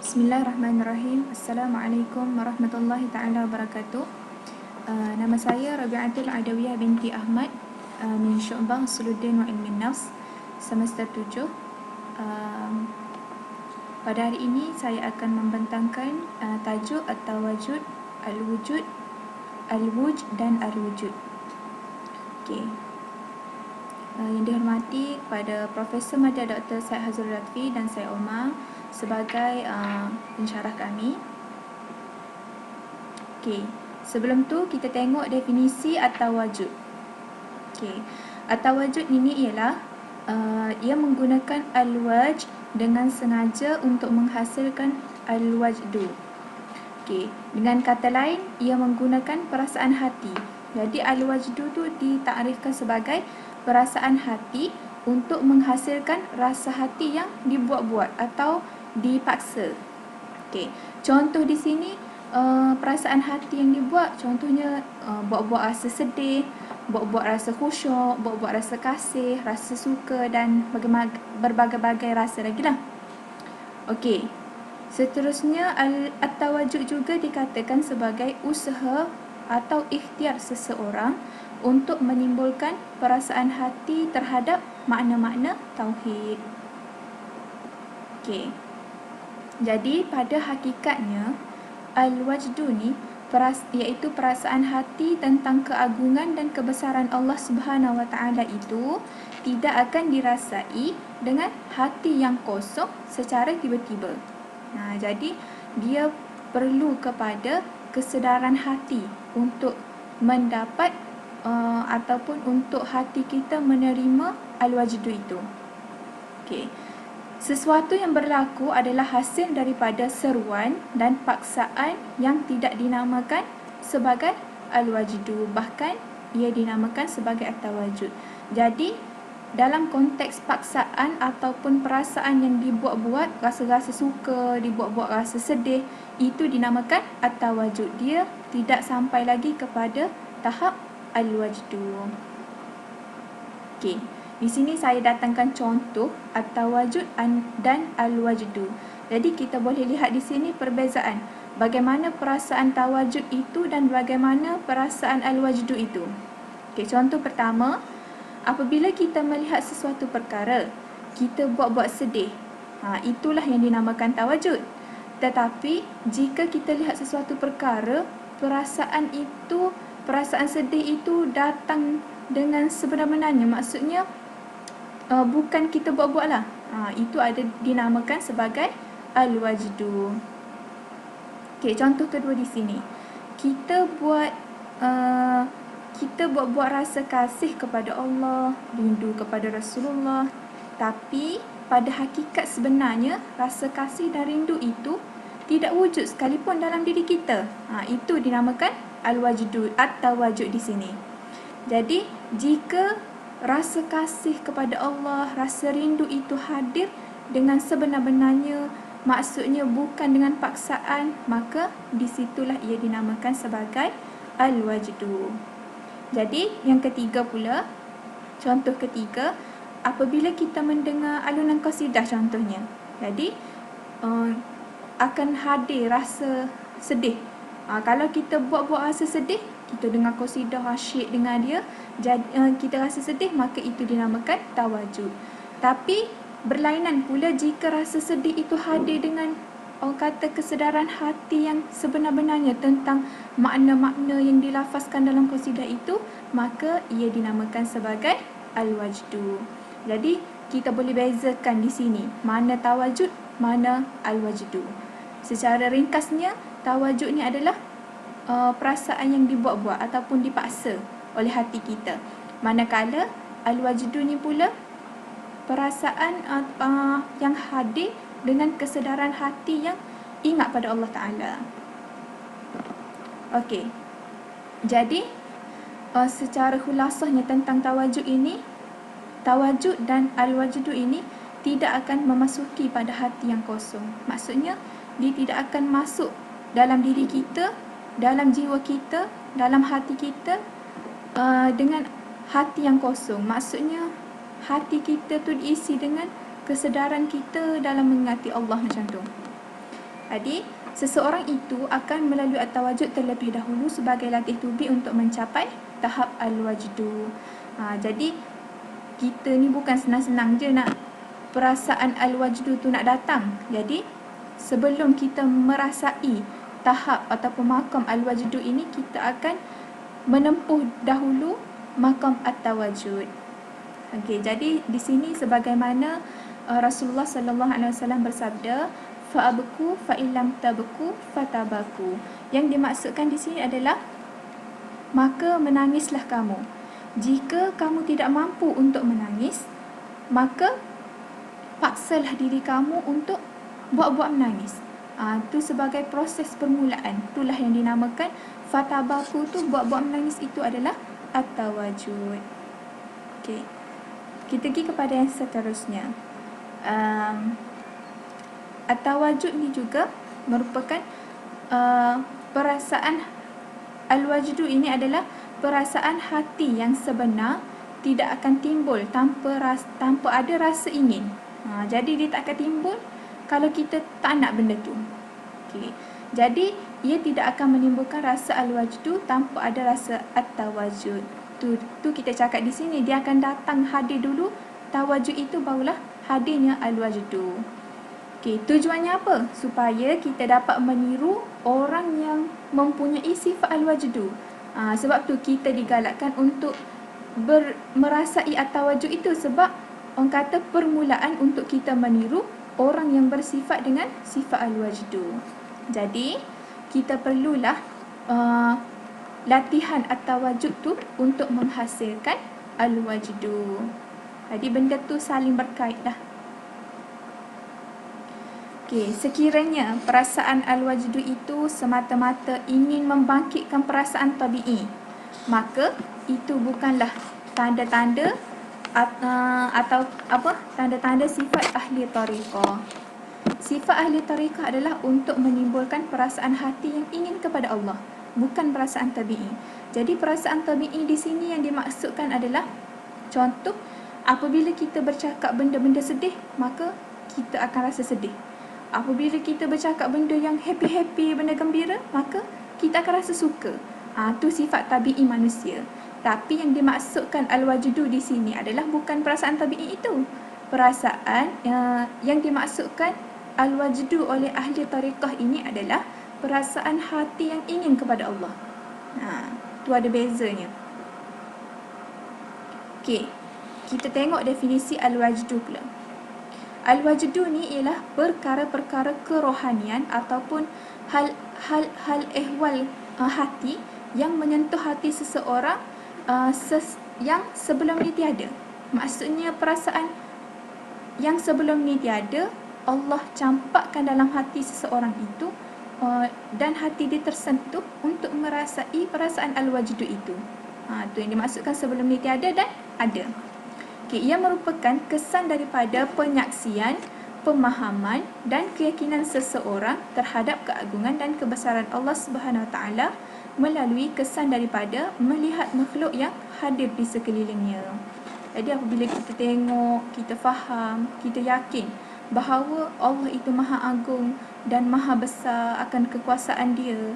Bismillahirrahmanirrahim. Assalamualaikum warahmatullahi taala wabarakatuh. Nama saya Rabi'atul Adawiyah binti Ahmad min Syu'bah Usuluddin wa Ilmin Nafs semester 7. Pada hari ini saya akan membentangkan tajuk At-Tawajud, Al-Wujud, Al-Wuj dan Al-Wujud. Okey. Yang dihormati kepada Profesor Madya Dr. Syed Hazrul Lutfi dan saya Omar sebagai pensyarah kami. Okey, sebelum tu kita tengok definisi at-tawajud. Okey, at-tawajud ini ialah ia menggunakan al-wajh dengan sengaja untuk menghasilkan al-wajdu. Okey, dengan kata lain ia menggunakan perasaan hati. Jadi al-wajdu tu ditakrifkan sebagai perasaan hati untuk menghasilkan rasa hati yang dibuat-buat atau dipaksa. Okey, contoh di sini perasaan hati yang dibuat, contohnya buat-buat rasa sedih, buat-buat rasa khusyuk, buat-buat rasa kasih, rasa suka dan berbagai-bagai rasa lagi lah. Okey, seterusnya at-tawajud juga dikatakan sebagai usaha atau ikhtiar seseorang untuk menimbulkan perasaan hati terhadap makna-makna tauhid. Okey. Jadi pada hakikatnya al-wajdu ni iaitu perasaan hati tentang keagungan dan kebesaran Allah Subhanahu Wa Taala itu tidak akan dirasai dengan hati yang kosong secara tiba-tiba. Jadi dia perlu kepada kesedaran hati untuk mendapat ataupun untuk hati kita menerima al-wajdu itu. Okey. Sesuatu yang berlaku adalah hasil daripada seruan dan paksaan yang tidak dinamakan sebagai al-wajdu, bahkan ia dinamakan sebagai at-tawajud. Jadi dalam konteks paksaan ataupun perasaan yang dibuat-buat, rasa-rasa suka, dibuat-buat rasa sedih, itu dinamakan at-tawajud. Dia tidak sampai lagi kepada tahap al-wajdu. Okey. Di sini saya datangkan contoh at-tawajud dan al-wajdu. Jadi kita boleh lihat di sini perbezaan bagaimana perasaan tawajud itu dan bagaimana perasaan al-wajdu itu. Okey, contoh pertama, apabila kita melihat sesuatu perkara, kita buat-buat sedih. Itulah yang dinamakan tawajud. Tetapi jika kita lihat sesuatu perkara, perasaan sedih itu datang dengan sebenar-benarnya, maksudnya bukan kita buat-buat lah. Itu ada dinamakan sebagai al-wajdu. Okey, contoh kedua di sini. Kita buat-buat rasa kasih kepada Allah, rindu kepada Rasulullah, tapi pada hakikat sebenarnya rasa kasih dan rindu itu tidak wujud sekalipun dalam diri kita. Itu dinamakan al-wajdu, at-tawajud di sini. Jadi jika rasa kasih kepada Allah, rasa rindu itu hadir dengan sebenar-benarnya, maksudnya bukan dengan paksaan, maka disitulah ia dinamakan sebagai al-wajdu. Jadi yang ketiga pula, contoh ketiga, apabila kita mendengar alunan qasidah contohnya, jadi akan hadir rasa sedih. Kalau kita buat-buat rasa sedih, kita dengar qasidah asyik dengan dia, kita rasa sedih, maka itu dinamakan tawajud. Tapi berlainan pula jika rasa sedih itu hadir dengan kesedaran hati yang sebenar-benarnya tentang makna-makna yang dilafazkan dalam qasidah itu, maka ia dinamakan sebagai al-wajdu. Jadi kita boleh bezakan di sini mana tawajud, mana al-wajdu. Secara ringkasnya, tawajud ni adalah perasaan yang dibuat-buat ataupun dipaksa oleh hati kita. Manakala al-wajdu ni pula perasaan yang hadir dengan kesedaran hati yang ingat pada Allah Ta'ala. Okey. Jadi secara khulasahnya tentang tawajud ini, tawajud dan al-wajdu ini tidak akan memasuki pada hati yang kosong. Maksudnya dia tidak akan masuk dalam diri kita, dalam jiwa kita, dalam hati kita dengan hati yang kosong. Maksudnya hati kita tu diisi dengan kesedaran kita dalam mengingati Allah macam tu. Jadi, seseorang itu akan melalui at-tawajud terlebih dahulu sebagai latih tubi untuk mencapai tahap al-wajdu. Jadi, kita ni bukan senang-senang je nak perasaan al-wajdu tu nak datang. Jadi, sebelum kita merasai tahap ataupun makam al-wajdu ini, kita akan menempuh dahulu makam at-tawajud. Okey, jadi di sini sebagaimana Rasulullah sallallahu alaihi wasallam bersabda, fa'abku fa illam tabku fatabaku. Yang dimaksudkan di sini adalah maka menangislah kamu. Jika kamu tidak mampu untuk menangis, maka paksalah diri kamu untuk buat-buat menangis. Itu sebagai proses permulaan. Itulah yang dinamakan fatabaku tu, buat-buat menangis itu adalah at-tawajud. Okey. Kita pergi kepada yang seterusnya. At-tawajud ni juga merupakan perasaan al-wajdu ini adalah perasaan hati yang sebenar, tidak akan timbul tanpa ada rasa ingin. Jadi dia tak akan timbul kalau kita tak nak benda tu. Okay. Jadi ia tidak akan menimbulkan rasa al-wajdu tanpa ada rasa at-tawajud. Tu kita cakap di sini, dia akan datang hadir dulu tawajud, itu barulah hadirnya al-wajdu. Okey, tujuannya apa? Supaya kita dapat meniru orang yang mempunyai sifat al-wajdu. Sebab tu kita digalakkan untuk merasai at-tawajud itu, sebab orang kata permulaan untuk kita meniru orang yang bersifat dengan sifat al-wajdu. Jadi, kita perlulah latihan at-tawajud tu untuk menghasilkan al-wajdu. Jadi benda tu saling berkait lah. Okey, sekiranya perasaan al-wajdu itu semata-mata ingin membangkitkan perasaan tabi'i, maka itu bukanlah tanda-tanda atau tanda-tanda sifat ahli tariqah. Sifat ahli tariqah adalah untuk menimbulkan perasaan hati yang ingin kepada Allah, bukan perasaan tabi'i. Jadi perasaan tabi'i di sini yang dimaksudkan adalah, contoh, apabila kita bercakap benda-benda sedih, maka kita akan rasa sedih. Apabila kita bercakap benda yang happy-happy, benda gembira, maka kita akan rasa suka. Itu sifat tabi'i manusia. Tapi yang dimaksudkan al-wajdu di sini adalah bukan perasaan tabi'i itu. Perasaan yang dimaksudkan al-wajdu oleh ahli tariqah ini adalah perasaan hati yang ingin kepada Allah. Tu ada bezanya. Okey, kita tengok definisi al-wajdu pula. Al-wajdu ni ialah perkara-perkara kerohanian ataupun hal ehwal hati yang menyentuh hati seseorang yang sebelum ni tiada. Maksudnya perasaan yang sebelum ni tiada, Allah campakkan dalam hati seseorang itu, dan hati dia tersentuh untuk merasai perasaan al-wajdu itu. Itu yang dimaksudkan sebelum ni tiada dan ada. Okay, ia merupakan kesan daripada penyaksian, pemahaman dan keyakinan seseorang terhadap keagungan dan kebesaran Allah Subhanahu Wa Taala melalui kesan daripada melihat makhluk yang hadir di sekelilingnya. Jadi apabila kita tengok, kita faham, kita yakin bahawa Allah itu maha agung dan maha besar akan kekuasaan dia,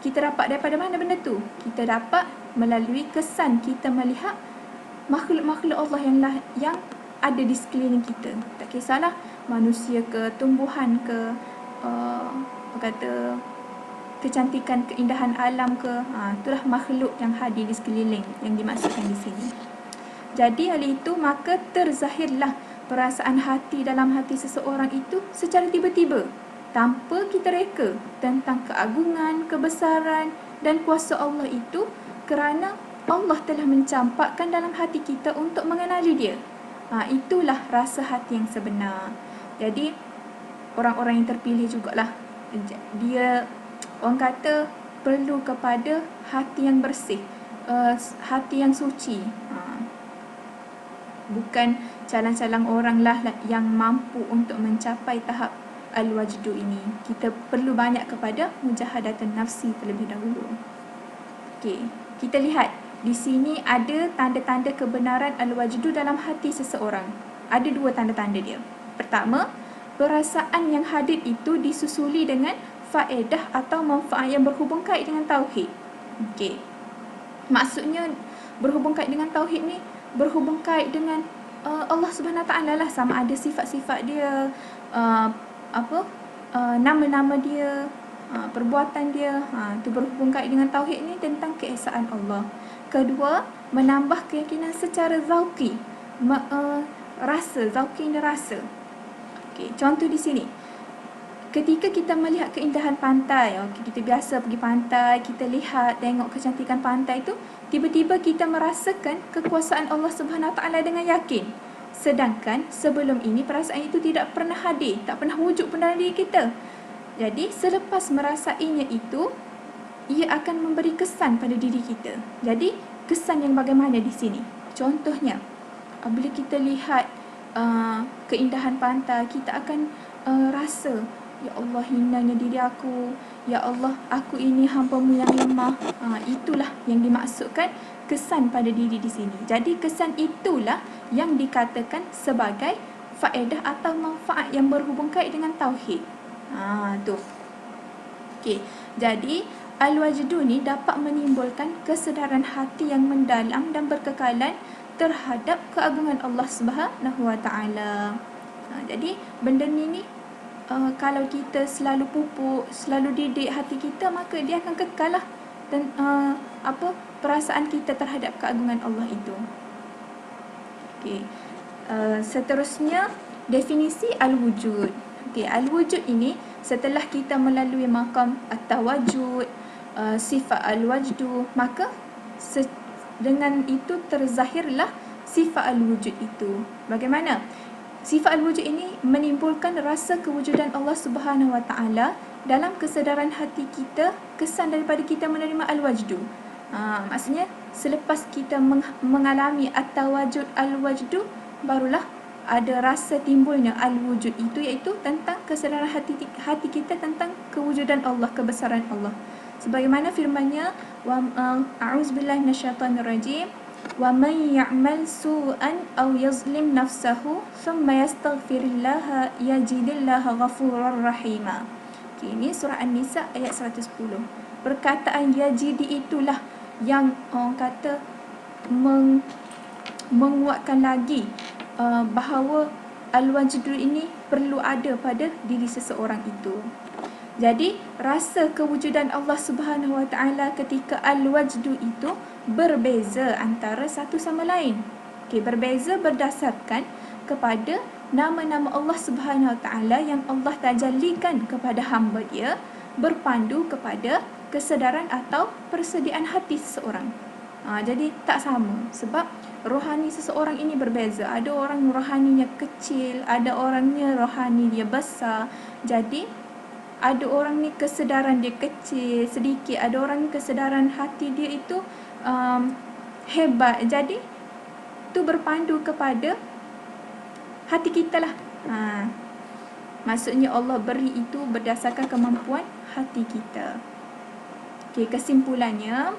kita dapat daripada mana benda tu? Kita dapat melalui kesan kita melihat makhluk-makhluk Allah yang ada di sekeliling kita. Tak kisahlah manusia ke, tumbuhan ke, kecantikan, keindahan alam ke, itulah makhluk yang hadir di sekeliling yang dimaksudkan di sini. Jadi hal itu, maka terzahirlah perasaan hati dalam hati seseorang itu secara tiba-tiba, tanpa kita reka, tentang keagungan, kebesaran dan kuasa Allah itu, kerana Allah telah mencampakkan dalam hati kita untuk mengenali dia. Itulah rasa hati yang sebenar. Jadi orang-orang yang terpilih jugalah, dia orang kata perlu kepada hati yang bersih, hati yang suci. Bukan calang-calang orang lah yang mampu untuk mencapai tahap al-wajdu ini. Kita perlu banyak kepada mujahadatan nafsi terlebih dahulu. Okey, kita lihat di sini ada tanda-tanda kebenaran al-wajdu dalam hati seseorang. Ada dua tanda-tanda dia. Pertama, perasaan yang hadir itu disusuli dengan faedah atau manfaat yang berhubung kait dengan tauhid. Okey. Maksudnya berhubung kait dengan tauhid ni berhubung kait dengan Allah Subhanahu Wa Taala lah, sama ada sifat-sifat dia, nama-nama dia, perbuatan dia, tu berhubung kait dengan tauhid ni tentang keesaan Allah. Kedua, menambah keyakinan secara zauqi, rasa, zauqi ni rasa. Okey, contoh di sini. Ketika kita melihat keindahan pantai, kita biasa pergi pantai, kita lihat, tengok kecantikan pantai tu, tiba-tiba kita merasakan kekuasaan Allah Subhanahu Wa Taala dengan yakin. Sedangkan sebelum ini perasaan itu tidak pernah hadir, tak pernah wujud pun dalam diri kita. Jadi selepas merasainya itu, ia akan memberi kesan pada diri kita. Jadi kesan yang bagaimana di sini? Contohnya, bila kita lihat keindahan pantai, kita akan rasa, ya Allah, hinanya diri aku, ya Allah, aku ini hamba-Mu yang lemah. Itulah yang dimaksudkan kesan pada diri di sini. Jadi kesan itulah yang dikatakan sebagai faedah atau manfaat yang berhubung kait dengan tauhid. Tu. Okey. Jadi al-wajdu ni dapat menimbulkan kesedaran hati yang mendalam dan berkekalan terhadap keagungan Allah Subhanahu Wa Taala. Jadi benda ni kalau kita selalu pupuk, selalu didik hati kita, maka dia akan kekal lah, dan perasaan kita terhadap keagungan Allah itu. Okey. Seterusnya definisi al-wujud. Okey, al-wujud ini setelah kita melalui maqam at-tawajjud, sifat al-wajdu, maka dengan itu terzahirlah sifat al-wujud itu. Bagaimana? Sifat al-wujud ini menimbulkan rasa kewujudan Allah Subhanahu Wa Taala dalam kesedaran hati kita, kesan daripada kita menerima al-wajdu. Maksudnya selepas kita mengalami at-tawajjud al-wajdu, barulah ada rasa timbulnya al-wujud itu, iaitu tentang kesedaran hati kita tentang kewujudan Allah, kebesaran Allah. Sebagaimana firman-Nya, a'udzubillahi minasyaitonirrajim, wa man ya'mal su'an aw yazlim nafsahu thumma yastaghfirillaha yajidillaha ghafurar rahima. Okay, ini surah An-Nisa ayat 110. Perkataan yajidi itulah yang orang kata menguatkan lagi bahawa al-wajdu ini perlu ada pada diri seseorang itu. Jadi rasa kewujudan Allah Subhanahu Wa Taala ketika al-wajdu itu berbeza antara satu sama lain. Okey, berbeza berdasarkan kepada nama-nama Allah Subhanahu Wa Taala yang Allah tajallikan kepada hamba Dia, berpandu kepada kesedaran atau persediaan hati seseorang. Jadi tak sama, sebab rohani seseorang ini berbeza. Ada orang rohaninya kecil, ada orangnya rohani dia besar. Jadi ada orang ni kesedaran dia kecil, sedikit. Ada orang ni kesedaran hati dia itu hebat. Jadi tu berpandu kepada hati kita lah. Maksudnya Allah beri itu berdasarkan kemampuan hati kita. Okey, kesimpulannya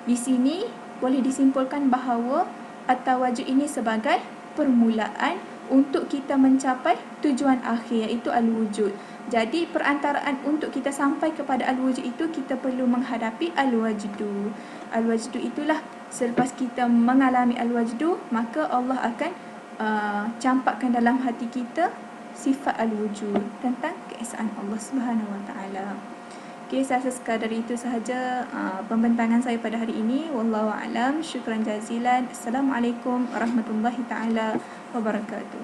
di sini boleh disimpulkan bahawa at-tawajjud ini sebagai permulaan untuk kita mencapai tujuan akhir, iaitu al-wujud. Jadi perantaraan untuk kita sampai kepada al-wujud itu, kita perlu menghadapi al-wajdu. Al-wajdu itulah selepas kita mengalami al-wajdu, maka Allah akan campakkan dalam hati kita sifat al-wujud tentang keesaan Allah Subhanahu Wa Taala. Okey, saya rasa sekadar itu sahaja pembentangan saya pada hari ini. Wallahu a'lam. Syukran jazilan. Assalamualaikum warahmatullahi taala wabarakatuh.